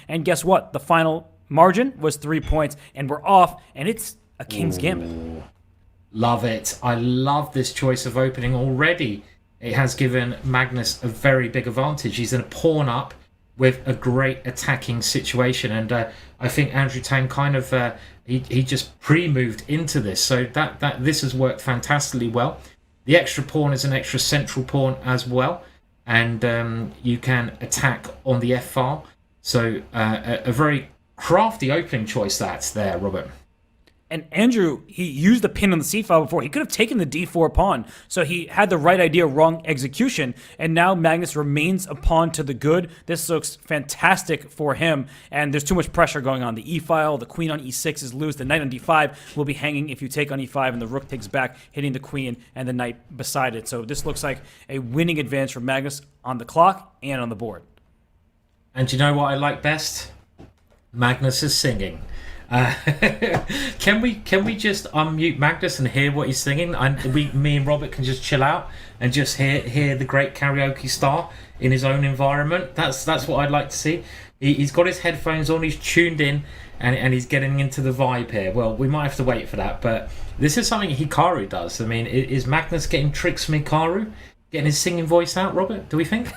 And guess what? The final margin was 3 points, and we're off, and it's a King's Gambit. Love it. I love this choice of opening already. It has given Magnus a very big advantage. He's in a pawn up with a great attacking situation, and I think Andrew Tang kind of he just pre-moved into this, so that this has worked fantastically well. The extra pawn is an extra central pawn as well, and you can attack on the f-file. So a very crafty opening choice that's there, Robert. And Andrew, he used the pin on the c-file before. He could have taken the d4 pawn, so he had the right idea, wrong execution, and now Magnus remains a pawn to the good. This looks fantastic for him, and there's too much pressure going on. The e-file, the queen on e6 is loose, the knight on d5 will be hanging if you take on e5, and the rook takes back, hitting the queen and the knight beside it. So this looks like a winning advantage for Magnus on the clock and on the board. And you know what I like best? Magnus is singing. Can we just unmute Magnus and hear what he's singing? And me and Robert can just chill out and just hear the great karaoke star in his own environment. That's what I'd like to see. He's got his headphones on, he's tuned in, and he's getting into the vibe here. Well, we might have to wait for that, but this is something Hikaru does. I mean, is Magnus getting tricks from Hikaru? Getting his singing voice out, Robert? Do we think?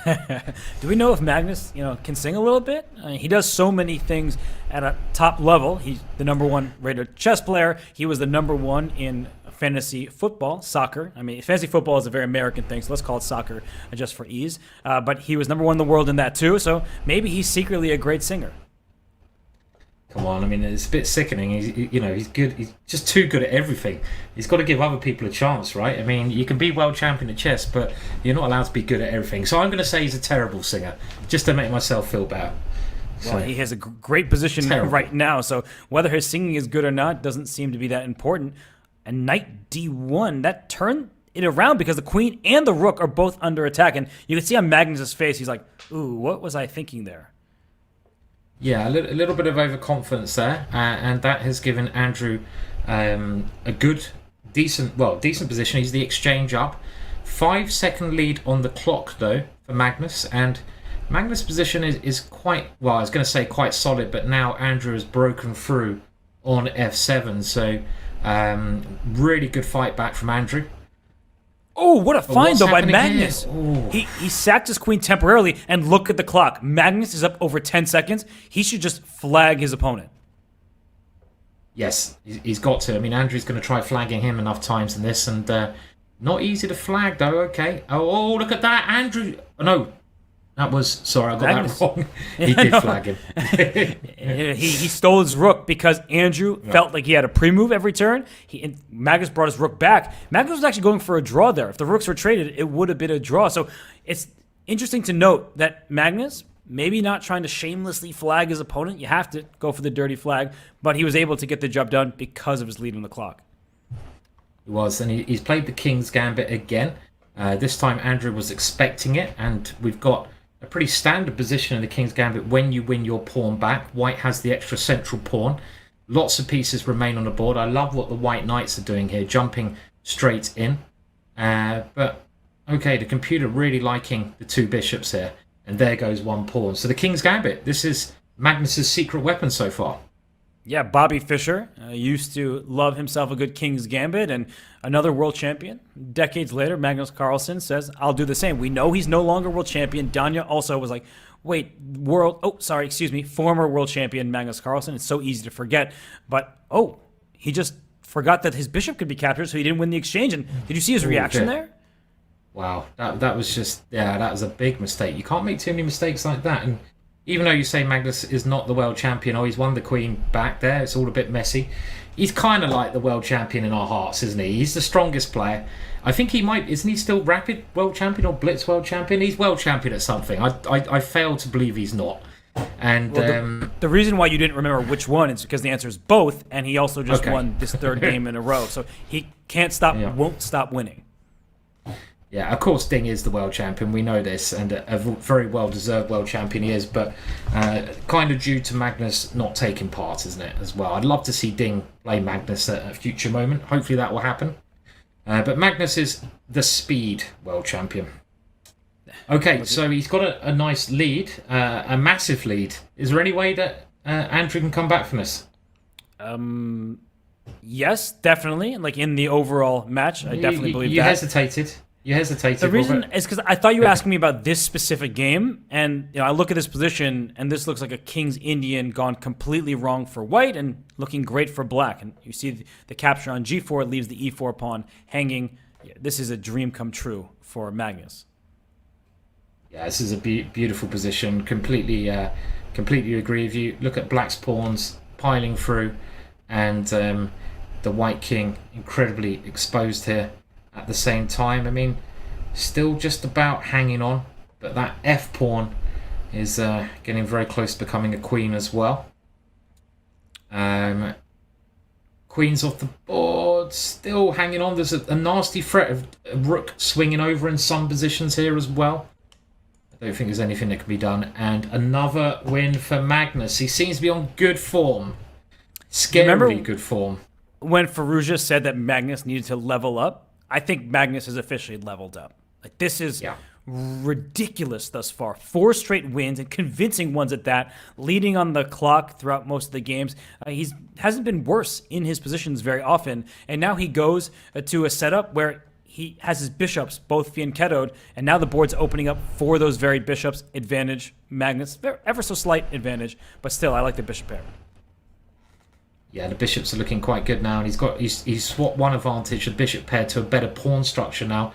Do we know if Magnus, can sing a little bit? I mean, he does so many things at a top level. He's the #1 rated chess player. He was the #1 in fantasy football, soccer. I mean, fantasy football is a very American thing, so let's call it soccer just for ease. But he was #1 in the world in that too, so maybe he's secretly a great singer. Come on, I mean, it's a bit sickening. He's good. He's just too good at everything. He's got to give other people a chance, right? I mean, you can be world champion at chess, but you're not allowed to be good at everything. So I'm going to say he's a terrible singer, just to make myself feel better. Well, he has a great position right now, so whether his singing is good or not doesn't seem to be that important. And knight d1, that turned it around because the queen and the rook are both under attack. And you can see on Magnus's face, he's like, ooh, what was I thinking there? Yeah, a little bit of overconfidence there, and that has given Andrew a good, decent position. He's the exchange up. 5-second lead on the clock, though, for Magnus, and Magnus' position is quite, well, I was going to say quite solid, but now Andrew has broken through on f7, so really good fight back from Andrew. Oh, what a find, though, by Magnus. He sacked his queen temporarily, and look at the clock. Magnus is up over 10 seconds. He should just flag his opponent. Yes, he's got to. I mean, Andrew's going to try flagging him enough times in this, and not easy to flag, though. Okay. Oh, look at that. Andrew. No. That was, sorry, I got Magnus. That wrong. He did flag him. he stole his rook because Andrew felt like he had a pre-move every turn. Magnus brought his rook back. Magnus was actually going for a draw there. If the rooks were traded, it would have been a draw. So it's interesting to note that Magnus, maybe not trying to shamelessly flag his opponent. You have to go for the dirty flag. But he was able to get the job done because of his lead on the clock. He was, and he's played the King's Gambit again. This time Andrew was expecting it, and we've got a pretty standard position in the King's Gambit when you win your pawn back. White has the extra central pawn. Lots of pieces remain on the board. I love what the white knights are doing here, jumping straight in. But, okay, the computer really liking the two bishops here. And there goes one pawn. So the King's Gambit, this is Magnus's secret weapon so far. Yeah, Bobby Fischer used to love himself a good King's Gambit, and another world champion. Decades later, Magnus Carlsen says, I'll do the same. We know he's no longer world champion. Danya also was like, wait, former world champion Magnus Carlsen. It's so easy to forget. But, he just forgot that his bishop could be captured, so he didn't win the exchange. And did you see his reaction there? Wow, that was just, that was a big mistake. You can't make too many mistakes like that. And even though you say Magnus is not the world champion, he's won the queen back there, it's all a bit messy. He's kind of like the world champion in our hearts, isn't he? He's the strongest player. I think he might, isn't he still Rapid world champion or Blitz world champion? He's world champion at something. I fail to believe he's not. And the reason why you didn't remember which one is because the answer is both, and he also just won this third game in a row. So he can't stop, won't stop winning. Yeah, of course Ding is the world champion, we know this, and a very well-deserved world champion he is, but kind of due to Magnus not taking part, isn't it, as well? I'd love to see Ding play Magnus at a future moment. Hopefully that will happen. But Magnus is the speed world champion. Okay, so he's got a nice lead, a massive lead. Is there any way that Andrew can come back from this? Yes, definitely. Like in the overall match, I definitely believe you that. Hesitated. You hesitated. The reason Robert. is because I thought you were asking me about this specific game, and I look at this position, and this looks like a King's Indian gone completely wrong for white and looking great for black. And you see the capture on g4 leaves the e4 pawn hanging. Yeah, this is a dream come true for Magnus. Yeah, this is a beautiful position. Completely agree with you. Look at black's pawns piling through, and the white king incredibly exposed here. At the same time, I mean, still just about hanging on, but that F pawn is getting very close to becoming a queen as well. Queen's off the board, still hanging on. There's a nasty threat of a rook swinging over in some positions here as well. I don't think there's anything that can be done. And another win for Magnus. He seems to be on good form. Scarily good form. When Firouzja said that Magnus needed to level up, I think Magnus has officially leveled up. Like, this is ridiculous thus far. 4 straight wins, and convincing ones at that, leading on the clock throughout most of the games. He hasn't been worse in his positions very often, and now he goes to a setup where he has his bishops both fianchettoed, and now the board's opening up for those very bishops. Advantage Magnus, ever so slight advantage, but still, I like the bishop pair. Yeah, the bishops are looking quite good now, and he's swapped one advantage, the bishop pair, to a better pawn structure now.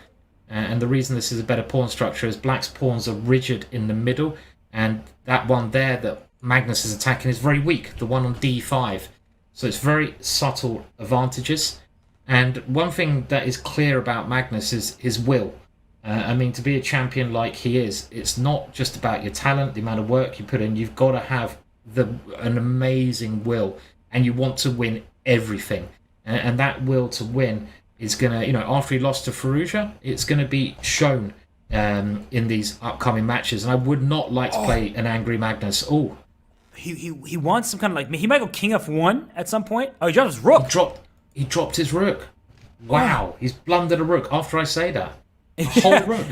And the reason this is a better pawn structure is black's pawns are rigid in the middle, and that one there that Magnus is attacking is very weak, the one on d5. So it's very subtle advantages. And one thing that is clear about Magnus is his will. I mean, to be a champion like he is, it's not just about your talent, the amount of work you put in. You've got to have an amazing will. And you want to win everything. And that will to win is going to, after he lost to Firouzja, it's going to be shown in these upcoming matches. And I would not like to play an angry Magnus. Oh, He wants some kind of like, he might go king f1 at some point. Oh, he dropped his rook. He dropped his rook. Wow, he's blundered a rook after I say that. A whole rook.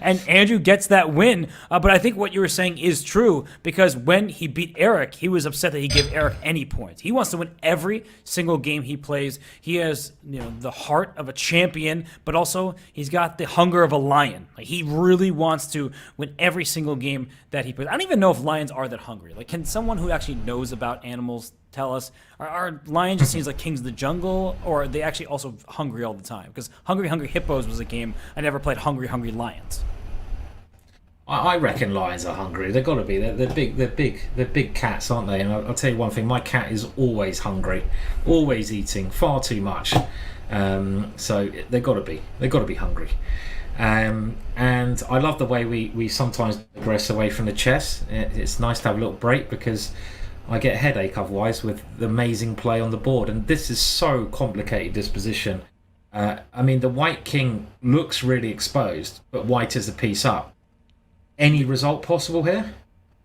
And Andrew gets that win. But I think what you were saying is true, because when he beat Eric, he was upset that he gave Eric any points. He wants to win every single game he plays. He has the heart of a champion, but also he's got the hunger of a lion. Like, he really wants to win every single game that he plays. I don't even know if lions are that hungry. Like, can someone who actually knows about animals tell us, are lions just seems like kings of the jungle, or are they actually also hungry all the time? Because Hungry Hungry Hippos was a game I never played. Hungry Hungry Lions. I reckon lions are hungry. They've got to be. They're big. They're big cats, aren't they? And I'll tell you one thing: my cat is always hungry, always eating far too much. So they've got to be. They've got to be hungry. And I love the way we sometimes digress away from the chess. It's nice to have a little break, because I get a headache otherwise with the amazing play on the board. And this is so complicated, this position. I mean, the white king looks really exposed, but white is a piece up. Any result possible here?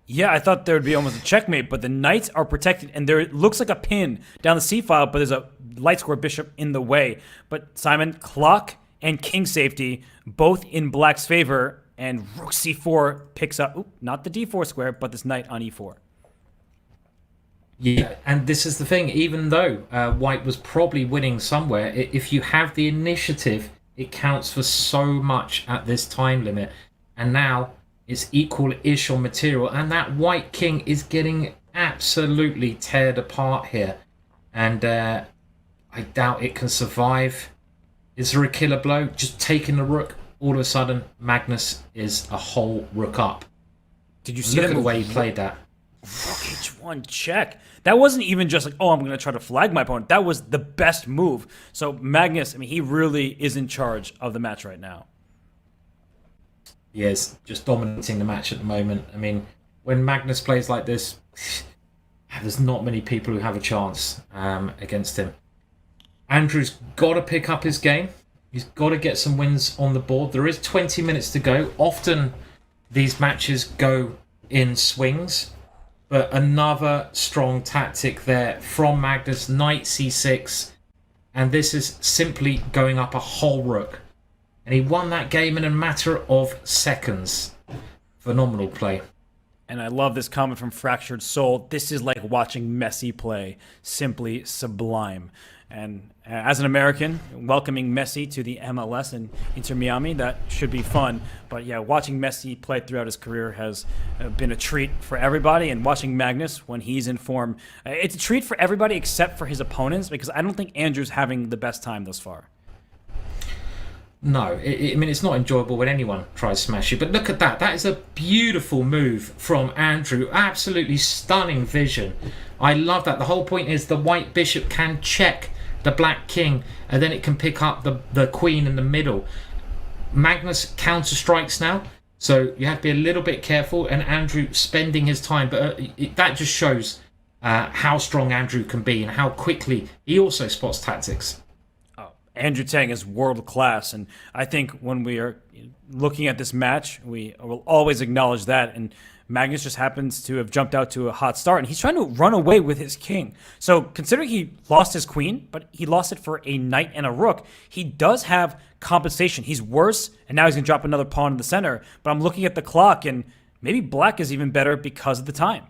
Yeah, I thought there would be almost a checkmate, but the knights are protected, and there looks like a pin down the c-file, but there's a light square bishop in the way. But Simon, clock and king safety, both in black's favor, and rook c4 picks up, not the d4 square, but this knight on e4. Yeah, and this is the thing, even though white was probably winning somewhere, if you have the initiative, it counts for so much at this time limit. And now it's equal-ish on material, and that white king is getting absolutely teared apart here. And I doubt it can survive. Is there a killer blow? Just taking the rook, all of a sudden, Magnus is a whole rook up. Did you see Look at the way he played that? Rook h1 check. That wasn't even just like, I'm going to try to flag my opponent. That was the best move. So Magnus, I mean, he really is in charge of the match right now. He is just dominating the match at the moment. I mean, when Magnus plays like this, there's not many people who have a chance against him. Andrew's got to pick up his game. He's got to get some wins on the board. There is 20 minutes to go. Often these matches go in swings. But another strong tactic there from Magnus, knight c6. And this is simply going up a whole rook. and he won that game in a matter of seconds. Phenomenal play. And I love this comment from Fractured Soul. This is like watching Messi play. Simply sublime. And as an American, welcoming Messi to the MLS and Inter Miami, that should be fun. But yeah, watching Messi play throughout his career has been a treat for everybody. And watching Magnus when he's in form, it's a treat for everybody except for his opponents, because I don't think Andrew's having the best time thus far. No, I mean, it's not enjoyable when anyone tries to smash you. But look at that. That is a beautiful move from Andrew. Absolutely stunning vision. I love that. The whole point is the white bishop can check the black king, and then it can pick up the queen in the middle. Magnus counter strikes now, so you have to be a little bit careful. And Andrew spending his time. But that just shows how strong Andrew can be and how quickly he also spots tactics. Andrew Tang is world class, and I think when we are looking at this match, we will always acknowledge that. And Magnus just happens to have jumped out to a hot start, and he's trying to run away with his king. So considering he lost his queen, but he lost it for a knight and a rook, he does have compensation. He's worse, and now he's going to drop another pawn in the center. But I'm looking at the clock, and maybe black is even better because of the time.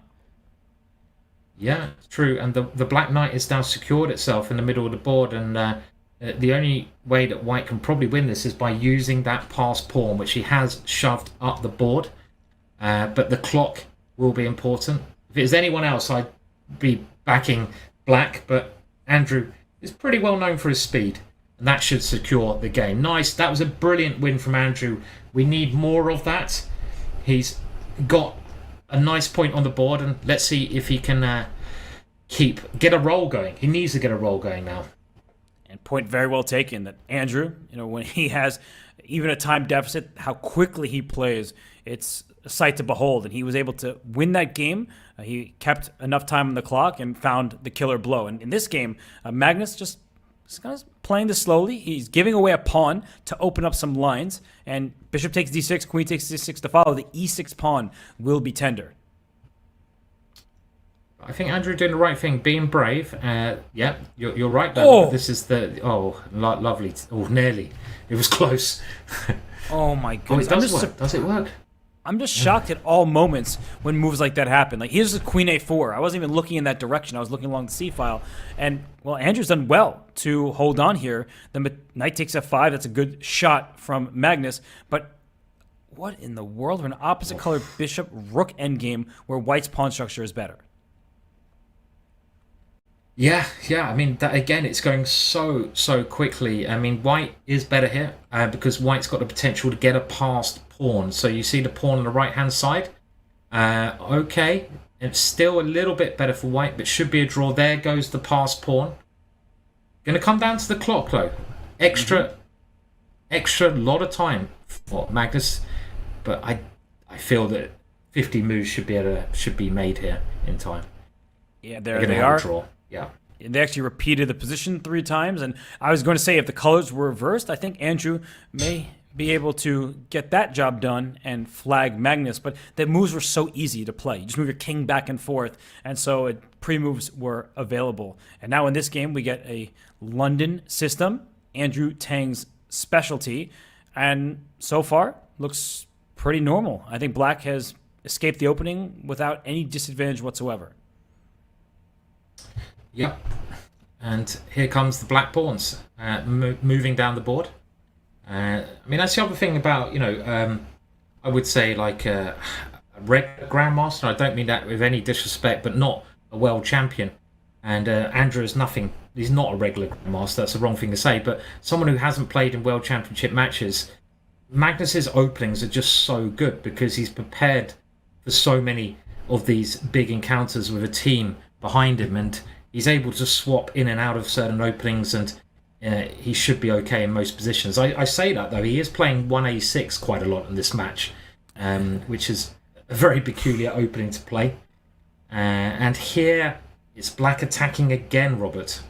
Yeah, it's true. And the black knight is now secured itself in the middle of the board, and the only way that white can probably win this is by using that passed pawn, which he has shoved up the board. But the clock will be important. If it was anyone else, I'd be backing black, but Andrew is pretty well known for his speed, and that should secure the game. Nice. That was a brilliant win from Andrew. We need more of that. He's got a nice point on the board, and let's see if he can get a roll going. He needs to get a roll going now. And point very well taken that Andrew, when he has even a time deficit, how quickly he plays, it's a sight to behold. And he was able to win that game. He kept enough time on the clock and found the killer blow. And in this game, Magnus just kind of playing this slowly. He's giving away a pawn to open up some lines. And bishop takes d6, queen takes d6 to follow. The e6 pawn will be tender. I think Andrew doing the right thing, being brave. Yeah, you're right. Oh. This is lovely. Oh, nearly. It was close. Oh my goodness! Oh, it does work. Does it work? I'm just shocked at all moments when moves like that happen. Like here's the queen a4. I wasn't even looking in that direction. I was looking along the c file, and well, Andrew's done well to hold on here. The knight takes f5. That's a good shot from Magnus, but what in the world of an opposite color bishop rook endgame where white's pawn structure is better? Yeah. I mean, that again, it's going so quickly. I mean, white is better here because white's got the potential to get a passed pawn. So you see the pawn on the right-hand side. Okay, it's still a little bit better for white, but should be a draw. There goes the passed pawn. Going to come down to the clock, though. Extra lot of time for Magnus, but I feel that 50 moves should be made here in time. Yeah, there they are. Draw. Yeah. They actually repeated the position 3 times, and I was going to say if the colors were reversed, I think Andrew may be able to get that job done and flag Magnus, but the moves were so easy to play. You just move your king back and forth, and so pre-moves were available. And now in this game, we get a London system, Andrew Tang's specialty, and so far looks pretty normal. I think black has escaped the opening without any disadvantage whatsoever. Yep, and here comes the black pawns moving down the board. I mean, that's the other thing about, I would say like a regular grandmaster. I don't mean that with any disrespect, but not a world champion. And Andrew is nothing. He's not a regular grandmaster. That's the wrong thing to say. But someone who hasn't played in world championship matches, Magnus's openings are just so good because he's prepared for so many of these big encounters with a team behind him, and he's able to swap in and out of certain openings, and he should be okay in most positions. I say that, though. He is playing 1a6 quite a lot in this match, which is a very peculiar opening to play. And here, it's black attacking again, Robert.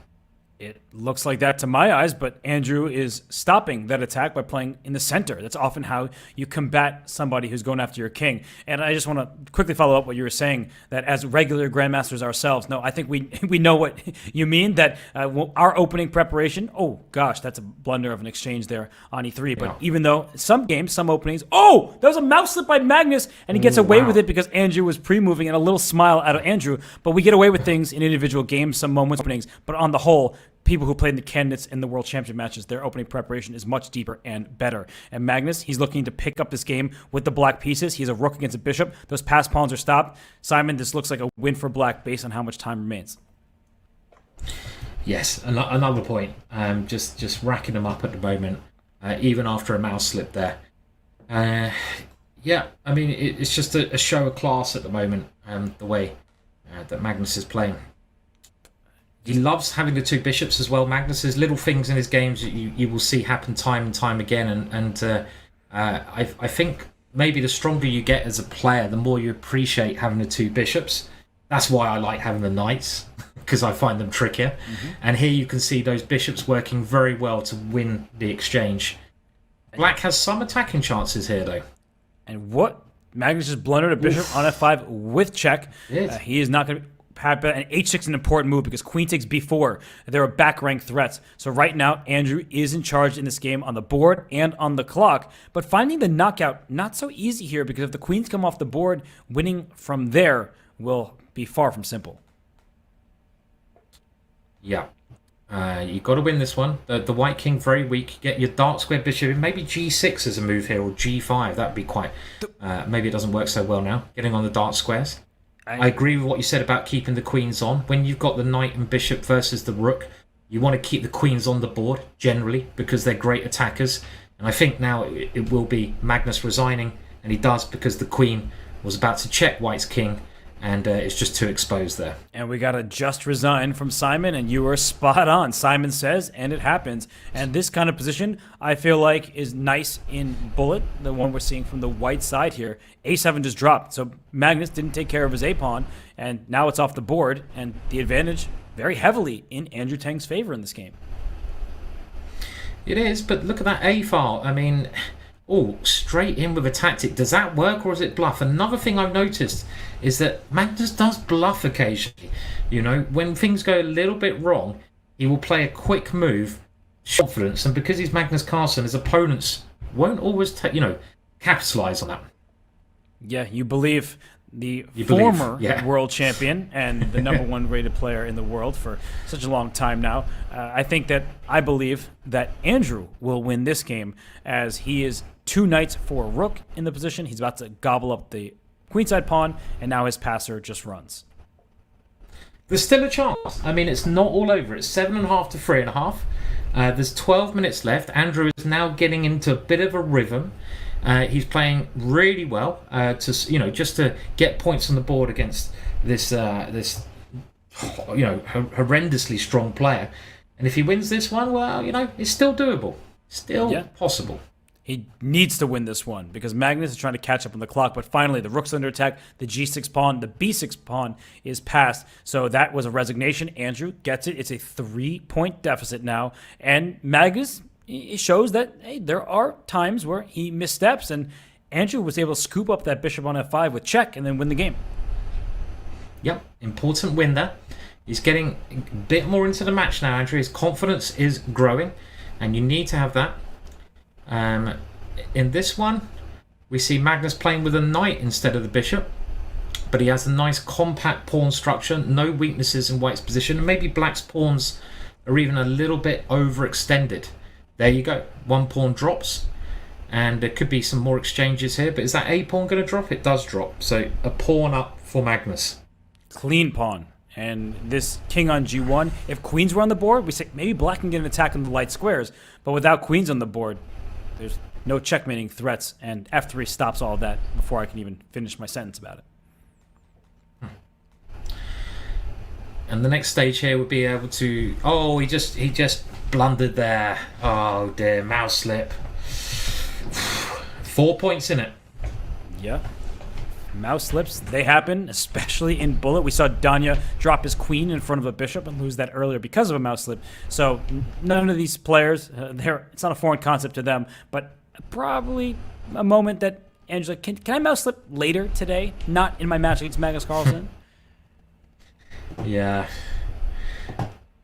It looks like that to my eyes, but Andrew is stopping that attack by playing in the center. That's often how you combat somebody who's going after your king. And I just want to quickly follow up what you were saying, that as regular grandmasters ourselves, no, I think we know what you mean, that our opening preparation, oh gosh, that's a blunder of an exchange there on e3. But even though some games, some openings, oh, that was a mouse slip by Magnus, and he gets away with it because Andrew was pre-moving, and a little smile out of Andrew. But we get away with things in individual games, some moments, openings, but on the whole, people who played in the candidates in the World Championship matches, their opening preparation is much deeper and better. And Magnus, he's looking to pick up this game with the black pieces. He has a rook against a bishop. Those pass pawns are stopped. Simon, this looks like a win for black based on how much time remains. Yes, another point. Just racking them up at the moment, even after a mouse slip there. Yeah, I mean, it's just a show of class at the moment, the way that Magnus is playing. He loves having the two bishops as well. Magnus, there's little things in his games that you will see happen time and time again. And I think maybe the stronger you get as a player, the more you appreciate having the two bishops. That's why I like having the knights, because I find them trickier. Mm-hmm. And here you can see those bishops working very well to win the exchange. Black has some attacking chances here, though. And what? Magnus just blundered a bishop on f5 with check. He is not going to... And h6 is an important move because queen takes b4. There are back rank threats. So right now, Andrew is in charge in this game on the board and on the clock. But finding the knockout, not so easy here, because if the queens come off the board, winning from there will be far from simple. Yeah. You've got to win this one. The white king, very weak. Get your dark square bishop in. Maybe g6 as a move here, or g5. That would be quite... maybe it doesn't work so well now, getting on the dark squares. I agree with what you said about keeping the queens on. When you've got the knight and bishop versus the rook, you want to keep the queens on the board, generally, because they're great attackers. And I think now it will be Magnus resigning, and he does, because the queen was about to check white's king, and it's just too exposed there. And we got a just resign from Simon, and you were spot on. Simon says, and it happens. And this kind of position, I feel like, is nice in Bullet, the one we're seeing from the white side here. A7 just dropped, so Magnus didn't take care of his A-pawn, and now it's off the board, and the advantage very heavily in Andrew Tang's favor in this game. It is, but look at that A-file. I mean... Oh, straight in with a tactic. Does that work, or is it bluff? Another thing I've noticed is that Magnus does bluff occasionally. You know, when things go a little bit wrong, he will play a quick move, confidence, and because he's Magnus Carlsen, his opponents won't always, capitalize on that. Yeah, you believe the former world champion and the #1 rated player in the world for such a long time now. I believe that Andrew will win this game, as he is 2 knights for a rook in the position. He's about to gobble up the queenside pawn, and now his passer just runs. There's still a chance. I mean, it's not all over. It's 7.5 to 3.5. There's 12 minutes left. Andrew is now getting into a bit of a rhythm. He's playing really well just to get points on the board against this horrendously strong player. And if he wins this one, well, it's still doable, still possible. He needs to win this one because Magnus is trying to catch up on the clock. But finally, the rook's under attack, the g6 pawn, the b6 pawn is passed. So that was a resignation. Andrew gets it. It's a 3-point deficit now. And Magnus, it shows that, hey, there are times where he missteps. And Andrew was able to scoop up that bishop on f5 with check and then win the game. Yep, important win there. He's getting a bit more into the match now, Andrew. His confidence is growing, and you need to have that. In this one, we see Magnus playing with a knight instead of the bishop, but he has a nice compact pawn structure, no weaknesses in white's position, and maybe black's pawns are even a little bit overextended. There you go, 1 pawn drops, and there could be some more exchanges here, but is that a pawn going to drop? It does drop, so a pawn up for Magnus. Clean pawn. And this king on g1, if queens were on the board, we say maybe black can get an attack on the light squares, but without queens on the board, there's no checkmating threats, and f3 stops all of that before I can even finish my sentence about it. And the next stage here would be able to... Oh, he just blundered there. Oh dear, mouse slip. 4 points in it. Yeah. Mouse slips, they happen, especially in Bullet. We saw Danya drop his queen in front of a bishop and lose that earlier because of a mouse slip. So none of these players, it's not a foreign concept to them, but probably a moment that Angela, can I mouse slip later today? Not in my match against Magnus Carlsen? Yeah.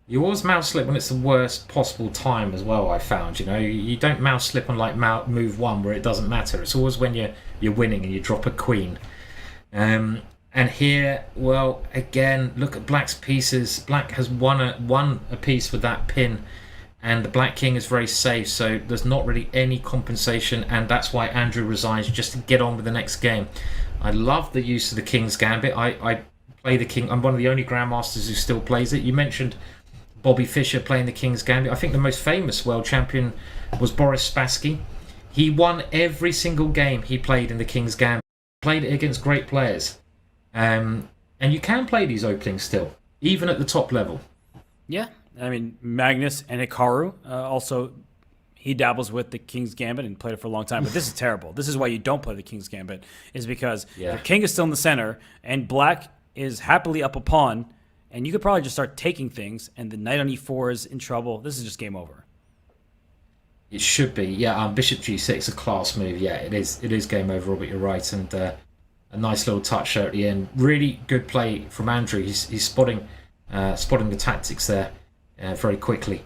You always mouse slip when it's the worst possible time as well, I found. You know, you don't mouse slip on like move 1 where it doesn't matter. It's always when you're winning and you drop a queen. And here, well, again, look at Black's pieces. Black has won a piece with that pin, and the Black King is very safe, so there's not really any compensation, and that's why Andrew resigns, just to get on with the next game. I love the use of the King's Gambit. I play the King. I'm one of the only Grandmasters who still plays it. You mentioned Bobby Fischer playing the King's Gambit. I think the most famous world champion was Boris Spassky. He won every single game he played in the King's Gambit. Played it against great players. And you can play these openings still, even at the top level. Yeah, I mean, Magnus and Hikaru also, he dabbles with the King's Gambit and played it for a long time, but this is terrible. This is why you don't play the King's Gambit, is because your king is still in the center, and Black is happily up a pawn, and you could probably just start taking things, and the knight on e4 is in trouble. This is just game over. It should be, yeah. Bishop g6, a class move. Yeah, it is game over, Robert, you're right. And a nice little touch there at the end. Really good play from Andrew. He's spotting the tactics there very quickly.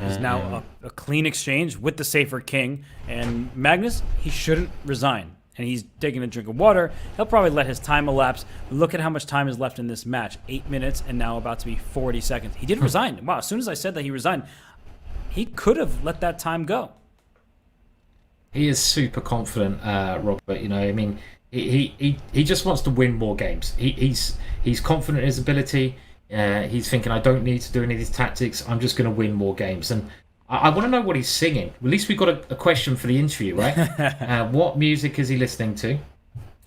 It's now a clean exchange with the safer king, and Magnus, he shouldn't resign. And he's taking a drink of water. He'll probably let his time elapse. Look at how much time is left in this match. 8 minutes, and now about to be 40 seconds. He did resign. Wow, as soon as I said that he resigned, he could have let that time go. He is super confident, Robert. You know, I mean, he just wants to win more games. He's confident in his ability. He's thinking, I don't need to do any of these tactics. I'm just going to win more games. And I want to know what he's singing. At least we've got a question for the interview, right? What music is he listening to?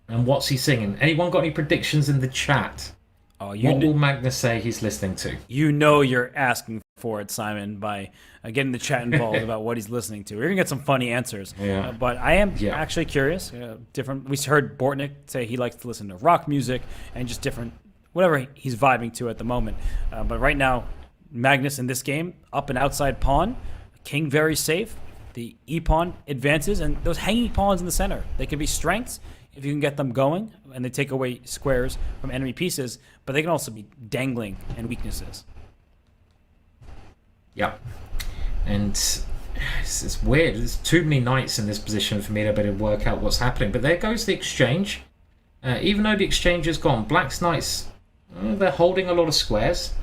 And what's he singing? Anyone got any predictions in the chat? Oh, what will Magnus say he's listening to? You know you're asking for it, Simon, by getting the chat involved about what he's listening to. We're going to get some funny answers. Yeah. But I am actually curious. Different. We heard Bortnick say he likes to listen to rock music and just different, whatever he's vibing to at the moment. But right now, Magnus in this game, up and outside pawn, king very safe. The e-pawn advances, and those hanging pawns in the center, they can be strengths if you can get them going, and they take away squares from enemy pieces, but they can also be dangling and weaknesses. Yeah. And it's weird. There's too many knights in this position for me to be able to work out what's happening. But there goes the exchange. Even though the exchange is gone, Black's knights, they're holding a lot of squares.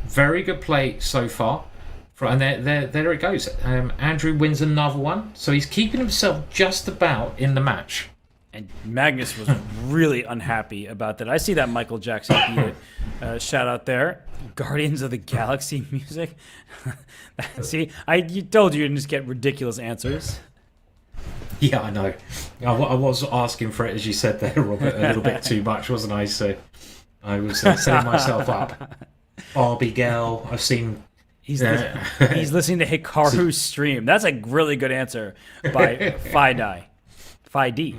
Very good play so far. And there it goes. Andrew wins another one. So he's keeping himself just about in the match. And Magnus was really unhappy about that. I see that Michael Jackson beat it. Shout out there. Guardians of the Galaxy music. See, I told you didn't just get ridiculous answers. Yeah, I know. I was asking for it, as you said there, Robert, a little bit too much, wasn't I? So I was setting myself up. Barbie girl, I've seen... He's listening to Hikaru's stream. That's a really good answer by Fi-D.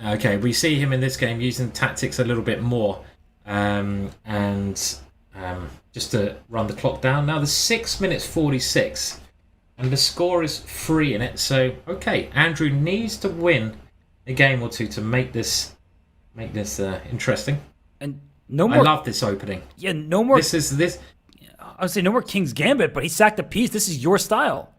Okay, we see him in this game using tactics a little bit more. Just to run the clock down. Now, there's 6 minutes 46. And the score is 3 in it. So, okay, Andrew needs to win a game or two to make this interesting. And no more. I love this opening. Yeah, no more. This. I would say no more King's Gambit, but he sacked a piece. This is your style.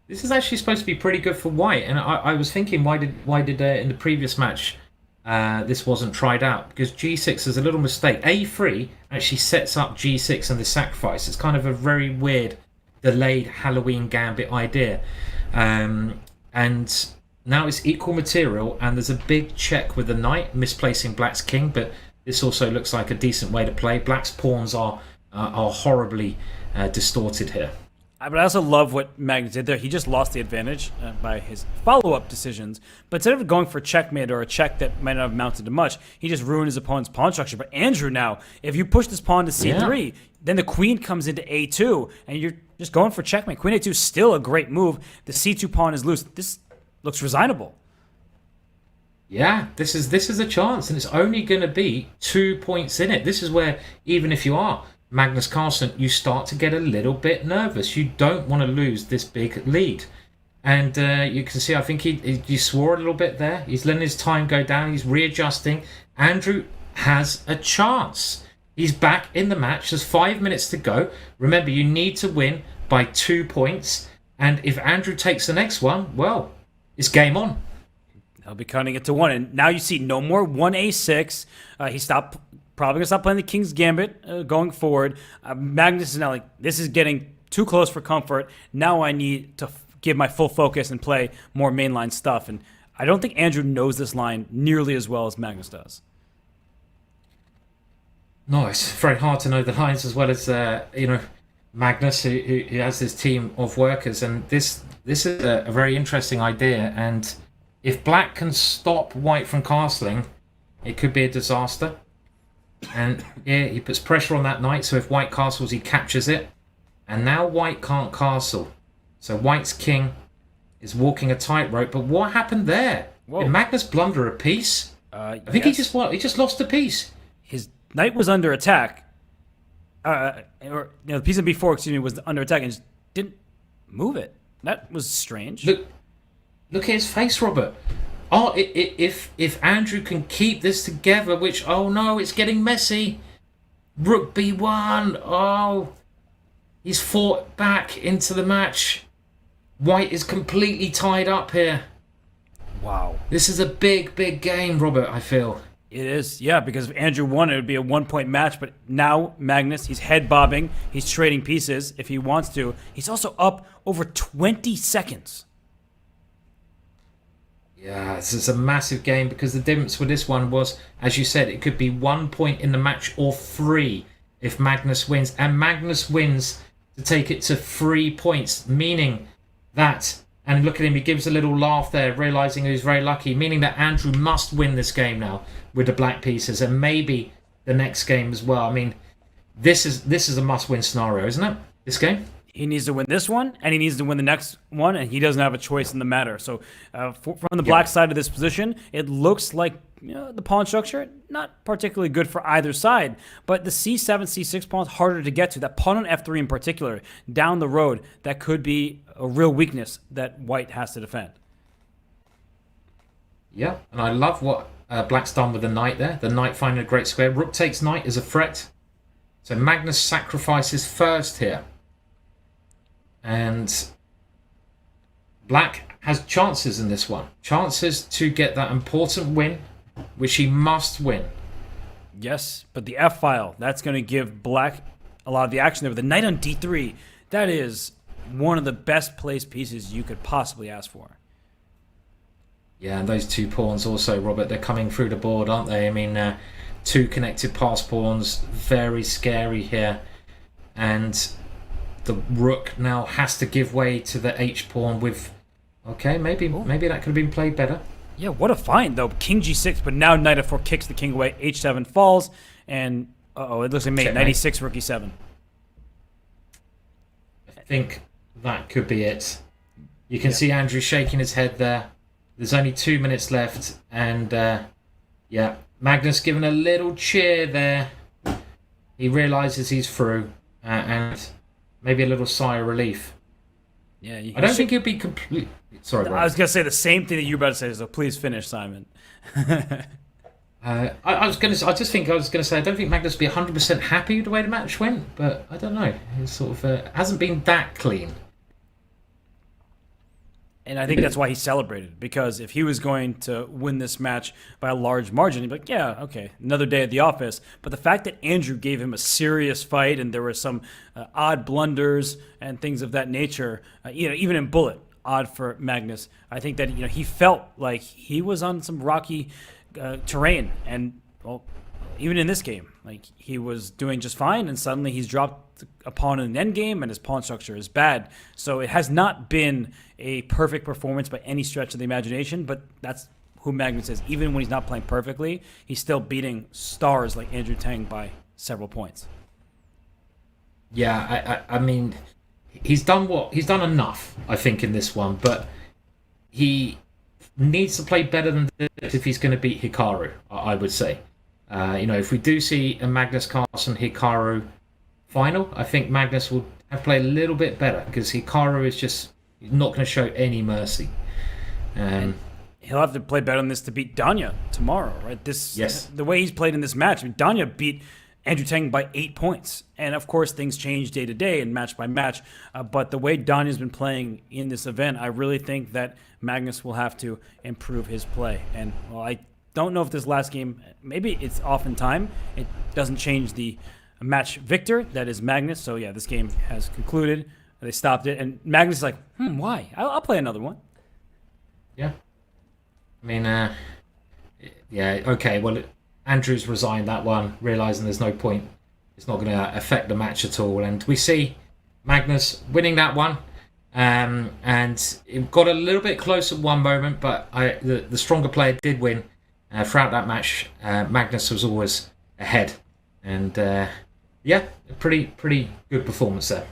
This is actually supposed to be pretty good for White, and I was thinking, why did in the previous match this wasn't tried out? Because G6 is a little mistake. A3 actually sets up G6 and the sacrifice. It's kind of a very weird delayed Halloween Gambit idea, and now it's equal material, and there's a big check with the knight misplacing Black's king, but this also looks like a decent way to play. Black's pawns are horribly distorted here. But I also love what Magnus did there. He just lost the advantage by his follow-up decisions. But instead of going for checkmate or a check that might not have amounted to much, he just ruined his opponent's pawn structure. But Andrew now, if you push this pawn to c3, then the queen comes into a2, and you're just going for checkmate. Queen A2 is still a great move. The C2 pawn is loose. This looks resignable. Yeah, this is a chance, and it's only going to be 2 points in it. This is where, even if you are Magnus Carlsen, you start to get a little bit nervous. You don't want to lose this big lead. And you can see, I think he swore a little bit there. He's letting his time go down. He's readjusting. Andrew has a chance. He's back in the match. There's 5 minutes to go. Remember, you need to win by 2 points. And if Andrew takes the next one, well, it's game on. He'll be cutting it to 1. And now you see no more 1A6. He probably going to stop playing the King's Gambit going forward. Magnus is now like, this is getting too close for comfort. Now I need to give my full focus and play more mainline stuff. And I don't think Andrew knows this line nearly as well as Magnus does. No, it's very hard to know the lines as well as, Magnus, who has this team of workers. And this is a very interesting idea. And if black can stop white from castling, it could be a disaster. And yeah, he puts pressure on that knight, so if white castles, he captures it. And now white can't castle. So white's king is walking a tightrope. But what happened there? Whoa. Did Magnus blunder a piece? I think yes. he just lost a piece. His knight was under attack. The piece of b4, was under attack and just didn't move it. That was strange. Look at his face, Robert. Oh, if Andrew can keep this together, which, oh no, it's getting messy. Rook b1. Oh, he's fought back into the match. White is completely tied up here. Wow. This is a big, big game, Robert, I feel. It is, yeah, because if Andrew won, it would be a 1-point match. But now Magnus, he's head bobbing. He's trading pieces if he wants to. He's also up over 20 seconds. Yeah, this is a massive game because the difference with this one was, as you said, it could be 1 point in the match or 3 if Magnus wins. And Magnus wins to take it to 3 points, meaning that, and look at him, he gives a little laugh there, realizing he's very lucky, meaning that Andrew must win this game now with the black pieces and maybe the next game as well. I mean, this is a must-win scenario, isn't it? This game? He needs to win this one, and he needs to win the next one, and he doesn't have a choice in the matter. So from the black side of this position, it looks like the pawn structure, not particularly good for either side, but the c7, c6 pawn is harder to get to. That pawn on f3 in particular, down the road, that could be a real weakness that white has to defend. Yeah, and I love what black's done with the knight there. The knight finding a great square. Rook takes knight as a threat. So Magnus sacrifices first here. And black has chances in this one. Chances to get that important win, which he must win. Yes, but the f-file, that's going to give black a lot of the action there. With the knight on d3, that is one of the best placed pieces you could possibly ask for. Yeah, and those 2 pawns also, Robert, they're coming through the board, aren't they? I mean, 2 connected pass pawns, very scary here. And the rook now has to give way to the h-pawn with... Okay, maybe that could have been played better. Yeah, what a find, though. King g6, but now knight f4 kicks the king away. h7 falls, and... Uh-oh, it looks like mate. Knight e6, rook e7. I think that could be it. You can see Andrew shaking his head there. There's only 2 minutes left, and yeah, Magnus giving a little cheer there. He realizes he's through, and maybe a little sigh of relief. Yeah, I don't think he'll be complete. Sorry, Rob. I was gonna say the same thing that you were about to say, so please finish, Simon. I was gonna say I don't think Magnus will be 100% happy with the way the match went, but I don't know. It sort of hasn't been that clean. And I think that's why he celebrated, because if he was going to win this match by a large margin, he'd be like, yeah, okay, another day at the office. But the fact that Andrew gave him a serious fight and there were some odd blunders and things of that nature, even in Bullet, odd for Magnus, I think that he felt like he was on some rocky terrain. And, well, even in this game, like he was doing just fine, and suddenly he's dropped a pawn in an endgame, and his pawn structure is bad. So it has not been a perfect performance by any stretch of the imagination, but that's who Magnus is. Even when he's not playing perfectly, he's still beating stars like Andrew Tang by several points. Yeah, I mean, he's done enough, I think, in this one, but he needs to play better than this if he's going to beat Hikaru, I would say. If we do see a Magnus Carlsen Hikaru final, I think Magnus will have to play a little bit better because Hikaru is just not going to show any mercy. He'll have to play better than this to beat Danya tomorrow, right? The way he's played in this match, Danya beat Andrew Tang by 8 points. And of course, things change day to day and match by match. But the way Danya's been playing in this event, I really think that Magnus will have to improve his play. And, well, I don't know if this last game, maybe it's off in time. It doesn't change the match victor, that is Magnus. So, yeah, this game has concluded. They stopped it. And Magnus is like, why? I'll play another one. Yeah. I mean, yeah, okay, well, Andrew's resigned that one, realising there's no point. It's not going to affect the match at all. And we see Magnus winning that one. And it got a little bit close at one moment, but the stronger player did win. Throughout that match, Magnus was always ahead. And, yeah, a pretty good performance there.